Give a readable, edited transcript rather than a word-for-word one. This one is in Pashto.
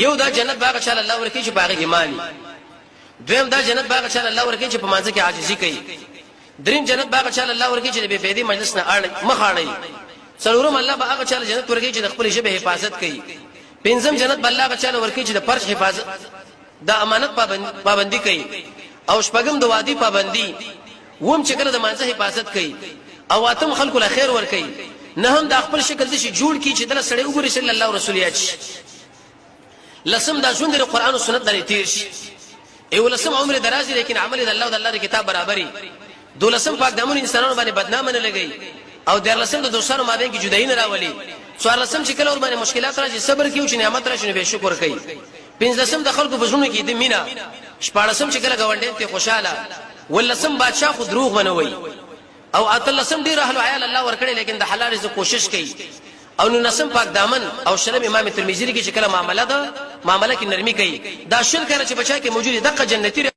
یو دا جنت باغ چاله الله ورکی چې باغ ایمانی دویم دا جنت باغ چاله الله ورکی چې په مانځ کې عاجزي کوي دریم جنت باغ چاله الله ورکی چې به فائدې مجلس نه مخاړي څلورم الله باغ چاله جنت ورکی چې د خپل ژبه حفاظت کوي پنځم جنت الله چاله ورکی چې د فرج حفاظت د امانت پابندي کوي او شپږم د وادي پابندي ووم چې کله د مانځ حفاظت کوي او اتم خلکو له خیر ور کوي نه هم د خپل شکل د شي جوړ کی چې د سړی وګوري صلی الله رسول یاچ لسم دا ژوند د قران او سنت لري تیر شي ایو لسم عمر درازي لیکن عمل د الله او د الله کتاب برابرۍ دولسم پاک دامن انسانانو باندې بدنامه نه لګي او د لسم د دوستانو مابین کې جدایي نه راولي څوار لسم چې کله ور باندې مشکلات راځي صبر کیو چې نعمت راشي به شکر کوي پنځلسم د خلکو بزونه کې د مینا شپاړسم چې کله گاونډین ته خوشاله ولسم بادشاہ خو دروغ بنوي او اتلسم ډیر اهل عیال الله ور کړی لیکن د حلال رزق کوشش کوي او نو نسم پاک دامن او شرم امام ترمذی کې چې کله معاملې کې نرمي کوي دا شل کړه چې بچا کې موجود دغه جنتی